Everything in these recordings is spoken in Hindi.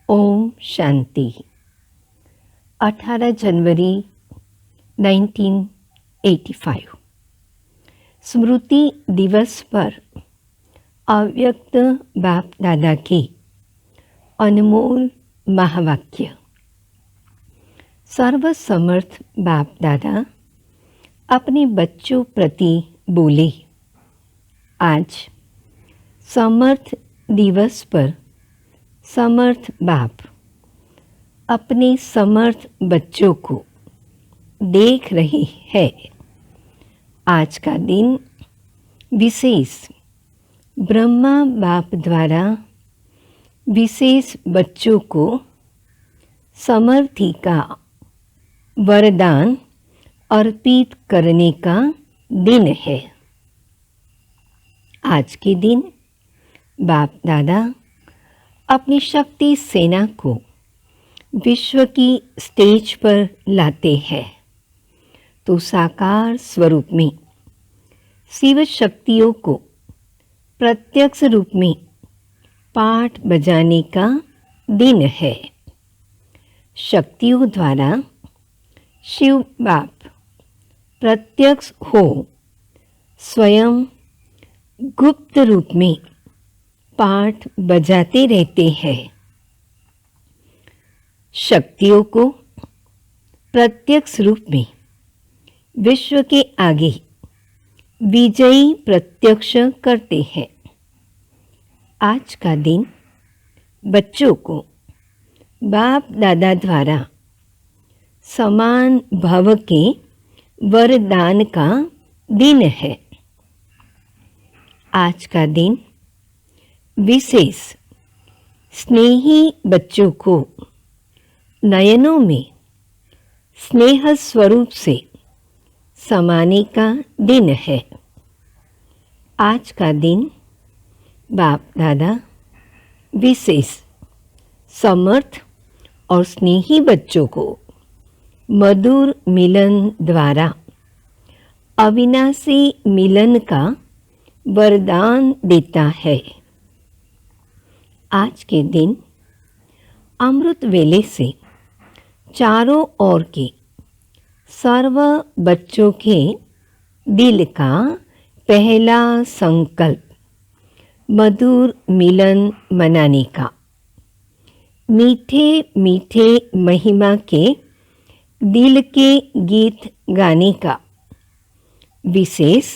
ओम शांति। 18 जनवरी 1985 स्मृति दिवस पर अव्यक्त बाप दादा के अनमोल महावाक्य। सर्वसमर्थ बाप दादा अपने बच्चों प्रति बोले, आज समर्थ दिवस पर समर्थ बाप अपने समर्थ बच्चों को देख रहे हैं। आज का दिन विशेष ब्रह्मा बाप द्वारा विशेष बच्चों को समर्थी का वरदान अर्पित करने का दिन है। आज के दिन बाप दादा अपनी शक्ति सेना को विश्व की स्टेज पर लाते हैं तो साकार स्वरूप में शिव शक्तियों को प्रत्यक्ष रूप में पाठ बजाने का दिन है। शक्तियों द्वारा शिव बाप प्रत्यक्ष हो स्वयं गुप्त रूप में पाठ बजाते रहते हैं। शक्तियों को प्रत्यक्ष रूप में विश्व के आगे विजयी प्रत्यक्ष करते हैं। आज का दिन बच्चों को बाप दादा द्वारा समान भाव के वरदान का दिन है। आज का दिन विशेष स्नेही बच्चों को नयनों में स्नेह स्वरूप से समाने का दिन है। आज का दिन बाप दादा विशेष समर्थ और स्नेही बच्चों को मधुर मिलन द्वारा अविनाशी मिलन का वरदान देता है। आज के दिन अमृत वेले से चारों ओर के सर्व बच्चों के दिल का पहला संकल्प मधुर मिलन मनाने का, मीठे मीठे महिमा के दिल के गीत गाने का, विशेष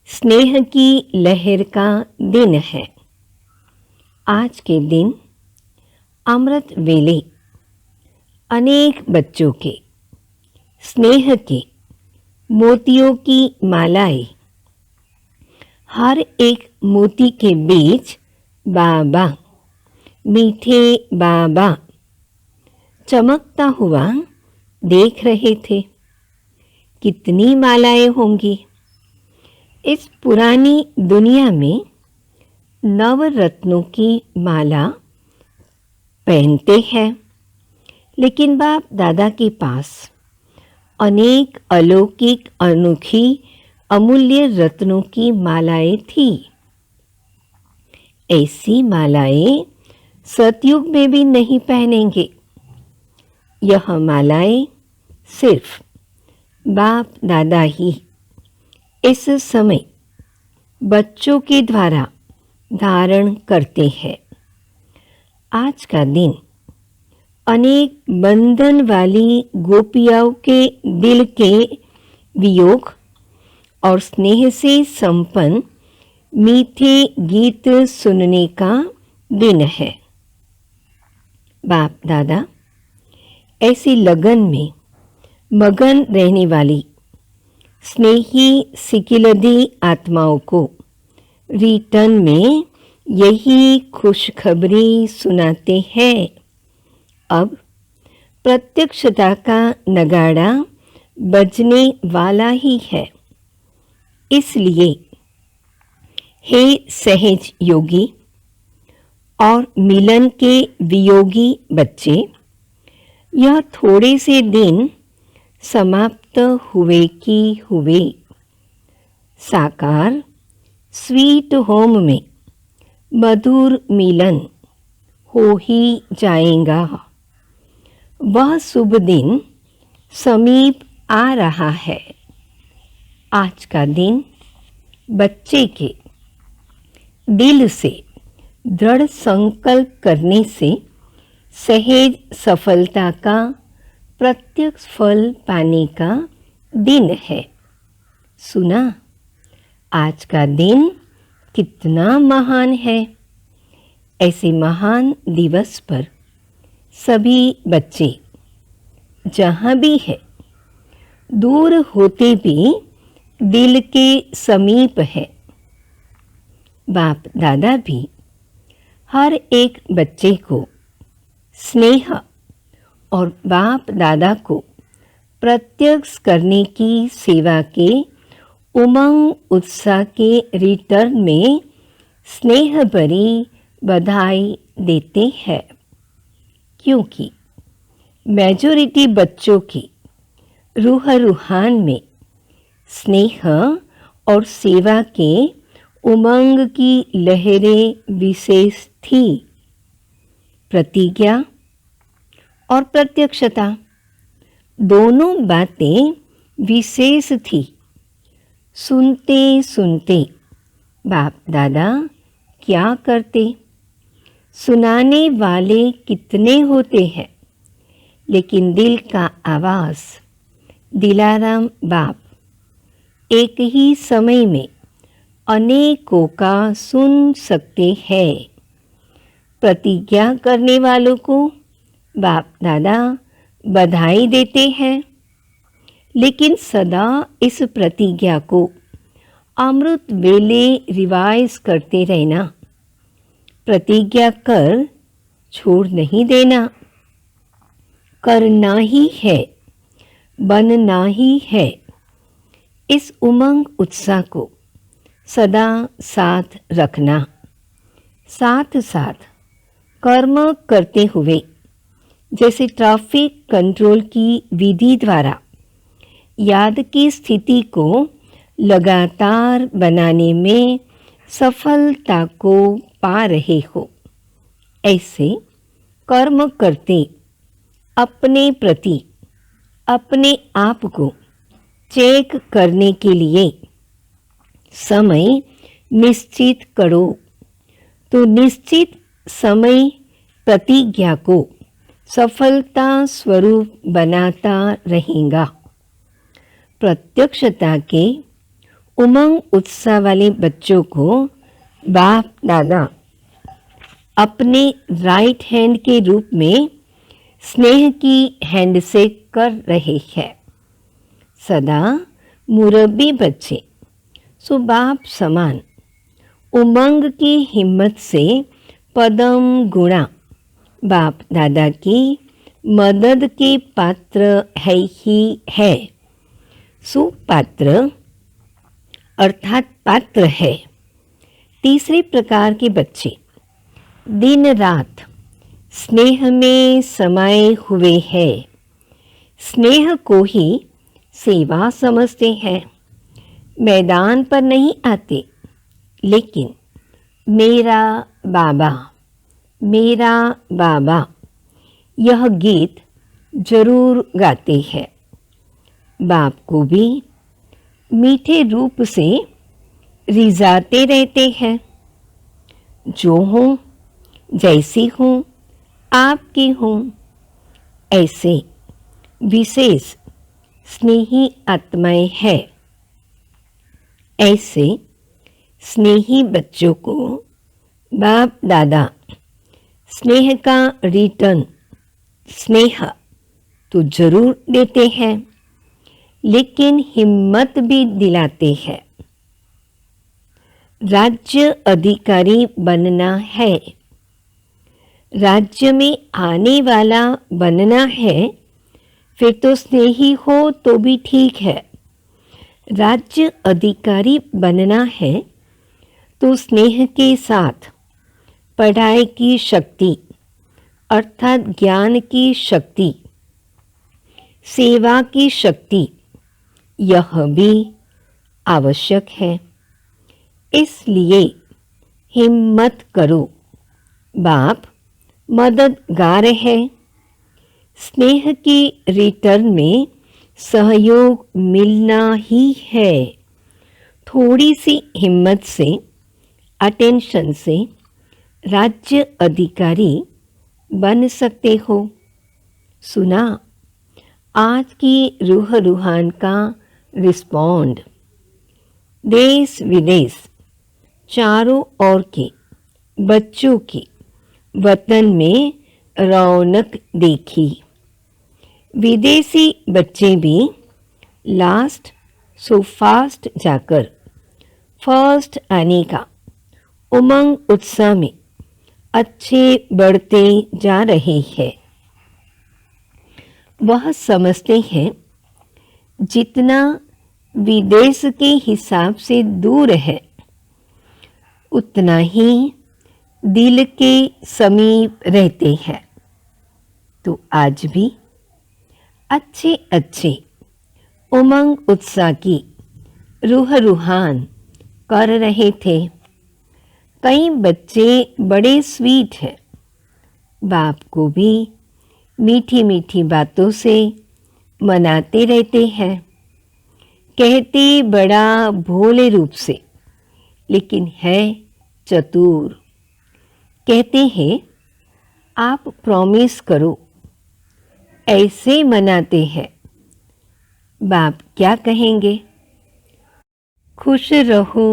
स्नेह की लहर का दिन है। आज के दिन अमृत वेले अनेक बच्चों के स्नेह के मोतियों की मालाएं, हर एक मोती के बीच बाबा, मीठे बाबा चमकता हुआ देख रहे थे। कितनी मालाएं होंगी। इस पुरानी दुनिया में नवरत्नों की माला पहनते हैं, लेकिन बाप दादा के पास अनेक अलौकिक अनोखी अमूल्य रत्नों की मालाएं थी। ऐसी मालाएं सतयुग में भी नहीं पहनेंगे। यह मालाएं सिर्फ बाप दादा ही इस समय बच्चों के द्वारा धारण करते हैं। आज का दिन अनेक बंधन वाली गोपियाओं के दिल के वियोग और स्नेह से संपन्न मीठे गीत सुनने का दिन है। बाप दादा ऐसी लगन में मगन रहने वाली स्नेही सिकिलधी आत्माओं को रिटर्न में यही खुशखबरी सुनाते हैं। अब प्रत्यक्षता का नगाड़ा बजने वाला ही है। इसलिए हे सहज योगी और मिलन के वियोगी बच्चे, यह थोड़े से दिन समाप्त हुए कि हुए। साकार स्वीट होम में मधुर मिलन हो ही जाएगा। वह शुभ दिन समीप आ रहा है। आज का दिन बच्चे के दिल से दृढ़ संकल्प करने से सहज सफलता का प्रत्यक्ष फल पाने का दिन है। सुना, आज का दिन कितना महान है। ऐसे महान दिवस पर सभी बच्चे जहाँ भी है, दूर होते भी दिल के समीप है। बाप दादा भी हर एक बच्चे को स्नेह और बाप दादा को प्रत्यक्ष करने की सेवा के उमंग उत्साह के रिटर्न में स्नेह भरी बधाई देते हैं, क्योंकि मेजॉरिटी बच्चों की रूहान में स्नेह और सेवा के उमंग की लहरें विशेष थी। प्रतिज्ञा और प्रत्यक्षता दोनों बातें विशेष थी। सुनते सुनते बाप दादा क्या करते। सुनाने वाले कितने होते हैं, लेकिन दिल का आवाज़ दिलाराम बाप एक ही समय में अनेकों का सुन सकते हैं। प्रतिज्ञा करने वालों को बाप दादा बधाई देते हैं, लेकिन सदा इस प्रतिज्ञा को अमृत वेले रिवाइज करते रहना। प्रतिज्ञा कर छोड़ नहीं देना। करना ही है, बनना ही है। इस उमंग उत्साह को सदा साथ रखना। साथ साथ कर्म करते हुए, जैसे ट्रैफिक कंट्रोल की विधि द्वारा याद की स्थिति को लगातार बनाने में सफलता को पा रहे हो, ऐसे कर्म करते अपने प्रति अपने आप को चेक करने के लिए समय निश्चित करो, तो निश्चित समय प्रतिज्ञा को सफलता स्वरूप बनाता रहेगा। प्रत्यक्षता के उमंग उत्साह वाले बच्चों को बाप दादा अपने राइट हैंड के रूप में स्नेह की हैंडशेक कर रहे हैं। सदा मुरब्बी बच्चे सो बाप समान उमंग की हिम्मत से पदम गुणा बाप दादा की मदद के पात्र है ही है। सुपात्र अर्थात पात्र है। तीसरे प्रकार के बच्चे दिन रात स्नेह में समाये हुए हैं। स्नेह को ही सेवा समझते हैं। मैदान पर नहीं आते, लेकिन मेरा बाबा यह गीत जरूर गाते हैं। बाप को भी मीठे रूप से रिझाते रहते हैं। जो हूँ, जैसी हूँ, आपकी हूँ, ऐसे विशेष स्नेही आत्माएं हैं। ऐसे स्नेही बच्चों को बाप दादा स्नेह का रिटर्न स्नेह तो जरूर देते हैं, लेकिन हिम्मत भी दिलाते हैं। राज्य अधिकारी बनना है, राज्य में आने वाला बनना है, फिर तो स्नेही हो तो भी ठीक है। राज्य अधिकारी बनना है तो स्नेह के साथ पढ़ाई की शक्ति अर्थात ज्ञान की शक्ति, सेवा की शक्ति, यह भी आवश्यक है। इसलिए हिम्मत करो। बाप मददगार है। स्नेह के रिटर्न में सहयोग मिलना ही है। थोड़ी सी हिम्मत से, अटेंशन से राज्य अधिकारी बन सकते हो। सुना आज की रूह रूहान का रिस्पॉन्ड। देश विदेश चारों ओर के बच्चों की वतन में रौनक देखी। विदेशी बच्चे भी लास्ट सो फास्ट जाकर फर्स्ट आने का उमंग उत्साह में अच्छे बढ़ते जा रहे हैं। वह समझते हैं जितना विदेश के हिसाब से दूर है उतना ही दिल के समीप रहते हैं। तो आज भी अच्छे अच्छे उमंग उत्साह की रूह रूहान कर रहे थे। कई बच्चे बड़े स्वीट हैं, बाप को भी मीठी मीठी बातों से मनाते रहते हैं। कहते बड़ा भोले रूप से, लेकिन है चतुर। कहते हैं आप प्रॉमिस करो, ऐसे मनाते हैं। बाप क्या कहेंगे? खुश रहो,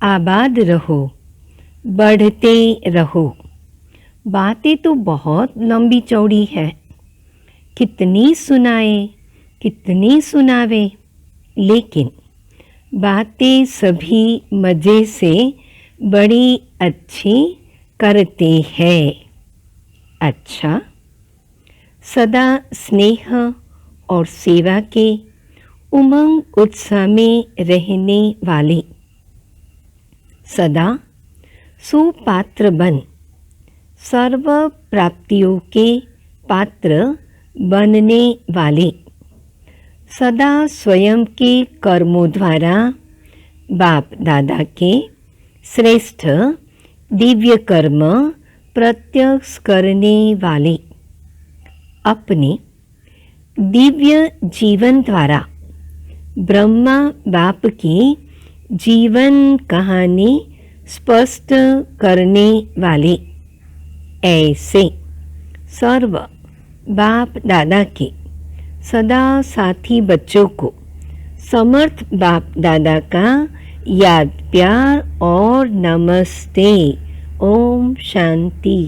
आबाद रहो, बढ़ते रहो। बातें तो बहुत लंबी चौड़ी है, कितनी सुनाए कितनी सुनावे, लेकिन बातें सभी मज़े से बड़ी अच्छी करते हैं। अच्छा, सदा स्नेह और सेवा के उमंग उत्साह में रहने वाले, सदा सुपात्र बन सर्व प्राप्तियों के पात्र बनने वाले, सदा स्वयं के कर्मों द्वारा बाप दादा के श्रेष्ठ दिव्य कर्म प्रत्यक्ष करने वाले, अपने दिव्य जीवन द्वारा ब्रह्मा बाप की जीवन कहानी स्पष्ट करने वाले, ऐसे सर्व बाप दादा के सदा साथी बच्चों को समर्थ बाप दादा का याद प्यार और नमस्ते। ओम शांति।